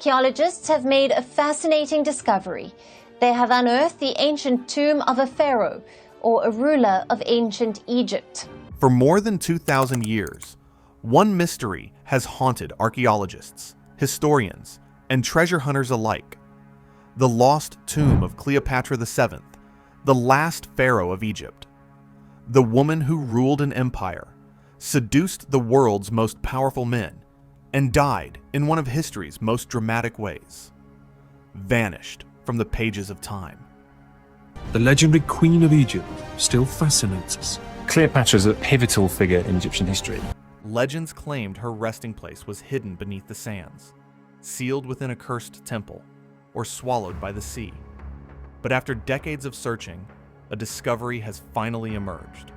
Archaeologists have made a fascinating discovery. They have unearthed the ancient tomb of a pharaoh, or a ruler of ancient Egypt. For more than 2,000 years, one mystery has haunted archaeologists, historians, and treasure hunters alike. The lost tomb of Cleopatra VII, the last pharaoh of Egypt. The woman who ruled an empire, seduced the world's most powerful men, and died in one of history's most dramatic ways. Vanished from the pages of time. The legendary Queen of Egypt still fascinates us. Cleopatra is a pivotal figure in Egyptian history. Legends claimed her resting place was hidden beneath the sands, sealed within a cursed temple, or swallowed by the sea. But after decades of searching, a discovery has finally emerged.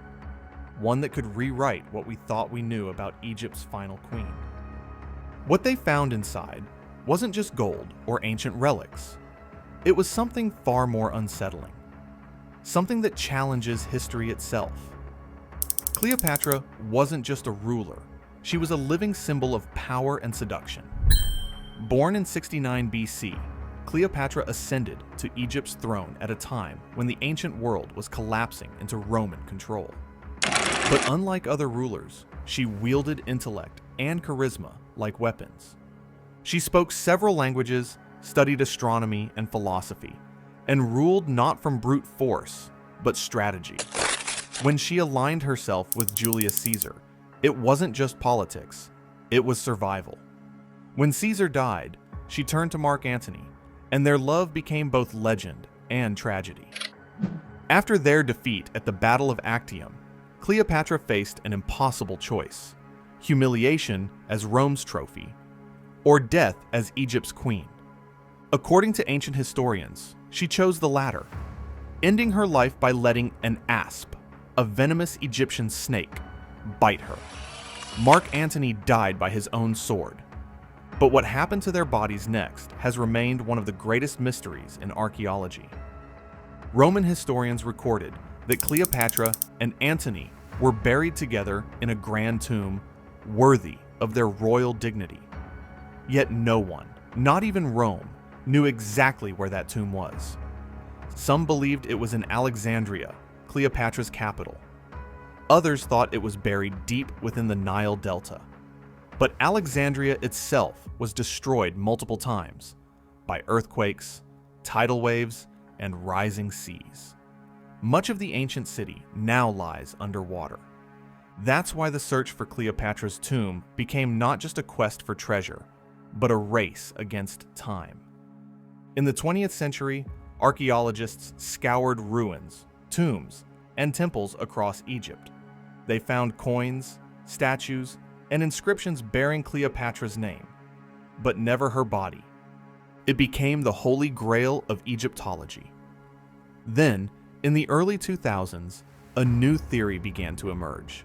One that could rewrite what we thought we knew about Egypt's final queen. What they found inside wasn't just gold or ancient relics. It was something far more unsettling. Something that challenges history itself. Cleopatra wasn't just a ruler. She was a living symbol of power and seduction. Born in 69 BC, Cleopatra ascended to Egypt's throne at a time when the ancient world was collapsing into Roman control. But unlike other rulers, she wielded intellect and charisma like weapons. She spoke several languages, studied astronomy and philosophy, and ruled not from brute force, but strategy. When she aligned herself with Julius Caesar, it wasn't just politics, it was survival. When Caesar died, she turned to Mark Antony, and their love became both legend and tragedy. After their defeat at the Battle of Actium, Cleopatra faced an impossible choice: humiliation as Rome's trophy, or death as Egypt's queen. According to ancient historians, she chose the latter, ending her life by letting an asp, a venomous Egyptian snake, bite her. Mark Antony died by his own sword. But what happened to their bodies next has remained one of the greatest mysteries in archaeology. Roman historians recorded that Cleopatra and Antony were buried together in a grand tomb worthy of their royal dignity. Yet no one, not even Rome, knew exactly where that tomb was. Some believed it was in Alexandria, Cleopatra's capital. Others thought it was buried deep within the Nile Delta. But Alexandria itself was destroyed multiple times by earthquakes, tidal waves, and rising seas. Much of the ancient city now lies underwater. That's why the search for Cleopatra's tomb became not just a quest for treasure, but a race against time. In the 20th century, archaeologists scoured ruins, tombs, and temples across Egypt. They found coins, statues, and inscriptions bearing Cleopatra's name, but never her body. It became the holy grail of Egyptology. Then, in the early 2000s, a new theory began to emerge,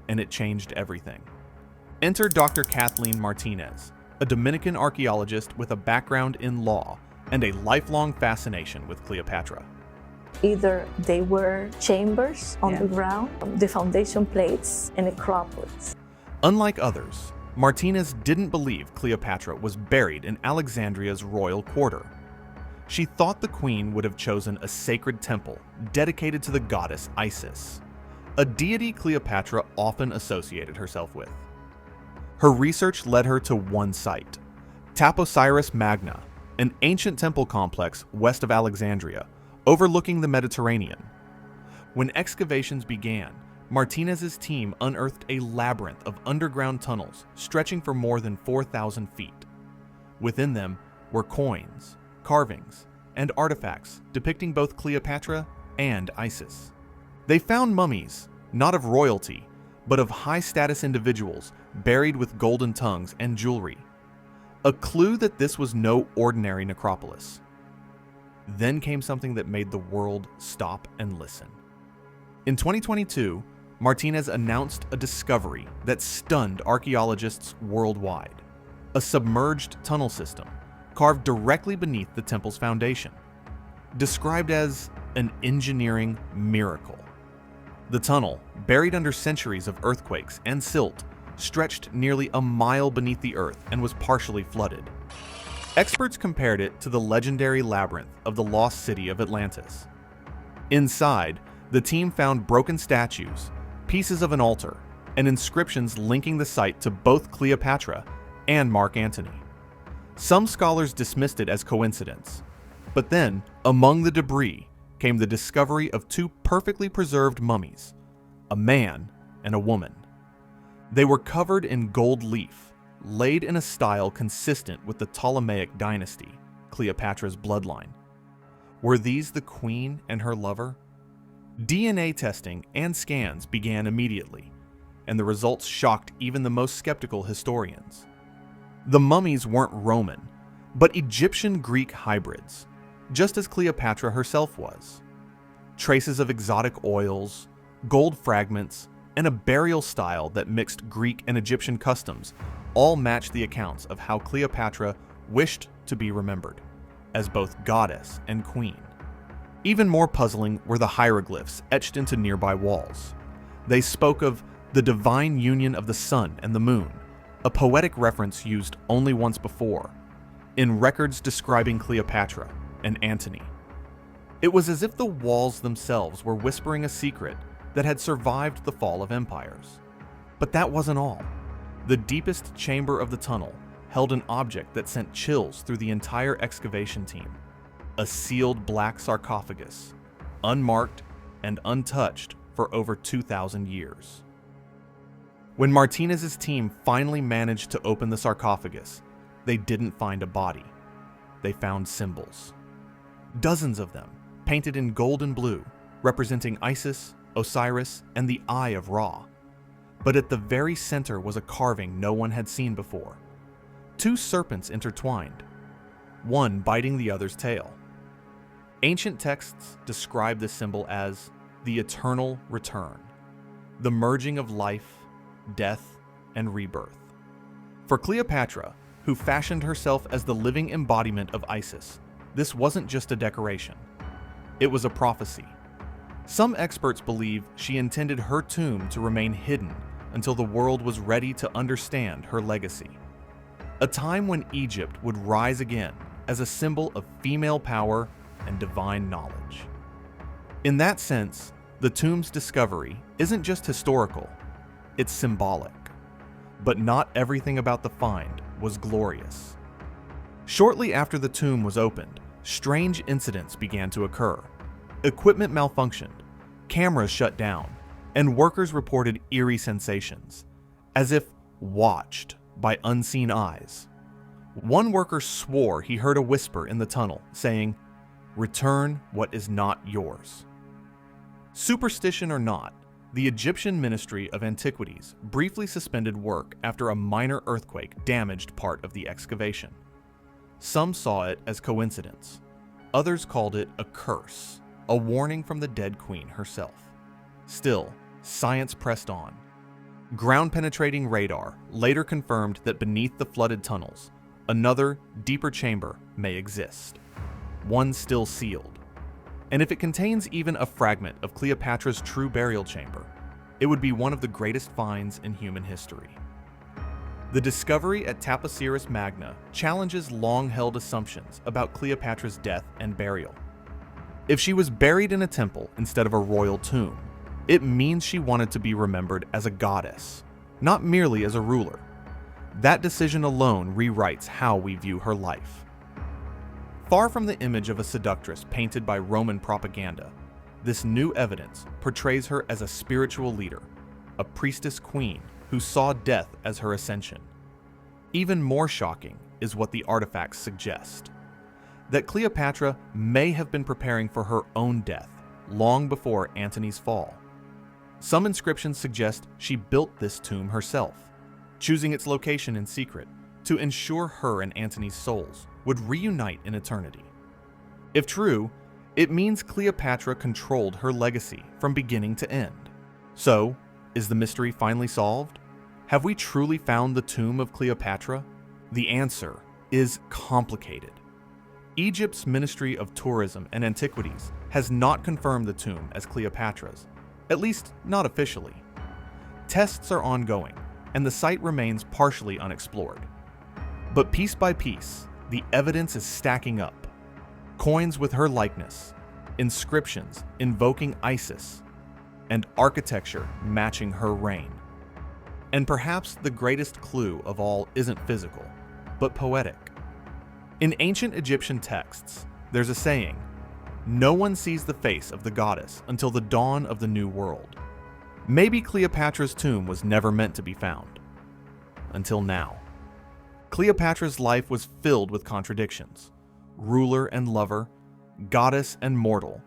and it changed everything. Enter Dr. Kathleen Martínez, a Dominican archaeologist with a background in law and a lifelong fascination with Cleopatra. Either they were chambers on the ground, the foundation plates, and necropolis. Unlike others, Martínez didn't believe Cleopatra was buried in Alexandria's royal quarter. She thought the queen would have chosen a sacred temple dedicated to the goddess Isis, a deity Cleopatra often associated herself with. Her research led her to one site, Taposiris Magna, an ancient temple complex west of Alexandria, overlooking the Mediterranean. When excavations began, Martínez's team unearthed a labyrinth of underground tunnels stretching for more than 4,000 feet. Within them were coins, carvings, and artifacts depicting both Cleopatra and Isis. They found mummies, not of royalty, but of high-status individuals buried with golden tongues and jewelry, a clue that this was no ordinary necropolis. Then came something that made the world stop and listen. In 2022, Martínez announced a discovery that stunned archaeologists worldwide: a submerged tunnel system carved directly beneath the temple's foundation, described as an engineering miracle. The tunnel, buried under centuries of earthquakes and silt, stretched nearly a mile beneath the earth and was partially flooded. Experts compared it to the legendary labyrinth of the lost city of Atlantis. Inside, the team found broken statues, pieces of an altar, and inscriptions linking the site to both Cleopatra and Mark Antony. Some scholars dismissed it as coincidence, but then, among the debris, came the discovery of two perfectly preserved mummies, a man and a woman. They were covered in gold leaf, laid in a style consistent with the Ptolemaic dynasty, Cleopatra's bloodline. Were these the queen and her lover? DNA testing and scans began immediately, and the results shocked even the most skeptical historians. The mummies weren't Roman, but Egyptian-Greek hybrids, just as Cleopatra herself was. Traces of exotic oils, gold fragments, and a burial style that mixed Greek and Egyptian customs all matched the accounts of how Cleopatra wished to be remembered, as both goddess and queen. Even more puzzling were the hieroglyphs etched into nearby walls. They spoke of the divine union of the sun and the moon, a poetic reference used only once before, in records describing Cleopatra and Antony. It was as if the walls themselves were whispering a secret that had survived the fall of empires. But that wasn't all. The deepest chamber of the tunnel held an object that sent chills through the entire excavation team: a sealed black sarcophagus, unmarked and untouched for over 2,000 years. When Martinez's team finally managed to open the sarcophagus, they didn't find a body. They found symbols. Dozens of them, painted in gold and blue, representing Isis, Osiris, and the Eye of Ra. But at the very center was a carving no one had seen before. Two serpents intertwined, one biting the other's tail. Ancient texts describe this symbol as the eternal return, the merging of life, death, and rebirth. For Cleopatra, who fashioned herself as the living embodiment of Isis, this wasn't just a decoration. It was a prophecy. Some experts believe she intended her tomb to remain hidden until the world was ready to understand her legacy. A time when Egypt would rise again as a symbol of female power and divine knowledge. In that sense, the tomb's discovery isn't just historical, it's symbolic. But not everything about the find was glorious. Shortly after the tomb was opened, strange incidents began to occur. Equipment malfunctioned, cameras shut down, and workers reported eerie sensations, as if watched by unseen eyes. One worker swore he heard a whisper in the tunnel saying, "Return what is not yours." Superstition or not, the Egyptian Ministry of Antiquities briefly suspended work after a minor earthquake damaged part of the excavation. Some saw it as coincidence. Others called it a curse, a warning from the dead queen herself. Still, science pressed on. Ground-penetrating radar later confirmed that beneath the flooded tunnels, another, deeper chamber may exist. One still sealed. And if it contains even a fragment of Cleopatra's true burial chamber, it would be one of the greatest finds in human history. The discovery at Taposiris Magna challenges long-held assumptions about Cleopatra's death and burial. If she was buried in a temple instead of a royal tomb, it means she wanted to be remembered as a goddess, not merely as a ruler. That decision alone rewrites how we view her life. Far from the image of a seductress painted by Roman propaganda, this new evidence portrays her as a spiritual leader, a priestess queen who saw death as her ascension. Even more shocking is what the artifacts suggest: that Cleopatra may have been preparing for her own death long before Antony's fall. Some inscriptions suggest she built this tomb herself, choosing its location in secret to ensure her and Antony's souls would reunite in eternity. If true, it means Cleopatra controlled her legacy from beginning to end. So, is the mystery finally solved? Have we truly found the tomb of Cleopatra? The answer is complicated. Egypt's Ministry of Tourism and Antiquities has not confirmed the tomb as Cleopatra's, at least not officially. Tests are ongoing, and the site remains partially unexplored. But piece by piece, the evidence is stacking up. Coins with her likeness, inscriptions invoking Isis, and architecture matching her reign. And perhaps the greatest clue of all isn't physical, but poetic. In ancient Egyptian texts, there's a saying, "No one sees the face of the goddess until the dawn of the new world." Maybe Cleopatra's tomb was never meant to be found. Until now. Cleopatra's life was filled with contradictions. Ruler and lover, goddess and mortal,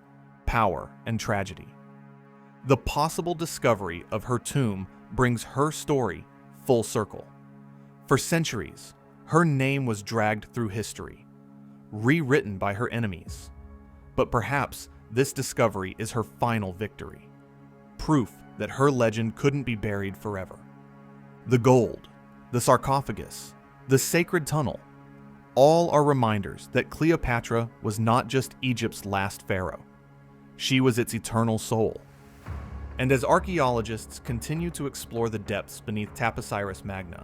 power and tragedy. The possible discovery of her tomb brings her story full circle. For centuries, her name was dragged through history, rewritten by her enemies. But perhaps this discovery is her final victory. Proof that her legend couldn't be buried forever. The gold, the sarcophagus, the sacred tunnel, all are reminders that Cleopatra was not just Egypt's last pharaoh. She was its eternal soul. And as archaeologists continue to explore the depths beneath Taposiris Magna,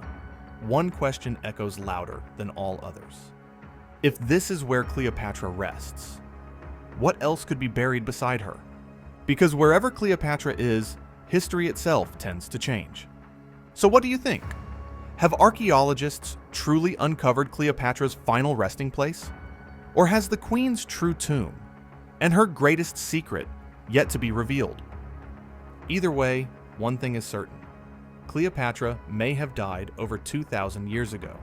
one question echoes louder than all others. If this is where Cleopatra rests, what else could be buried beside her? Because wherever Cleopatra is, history itself tends to change. So what do you think? Have archaeologists truly uncovered Cleopatra's final resting place? Or has the queen's true tomb and her greatest secret yet to be revealed? Either way, one thing is certain. Cleopatra may have died over 2,000 years ago,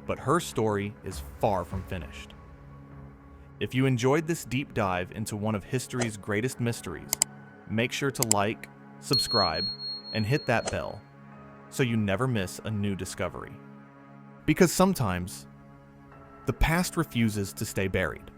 but her story is far from finished. If you enjoyed this deep dive into one of history's greatest mysteries, make sure to like, subscribe, and hit that bell so you never miss a new discovery. Because sometimes, the past refuses to stay buried.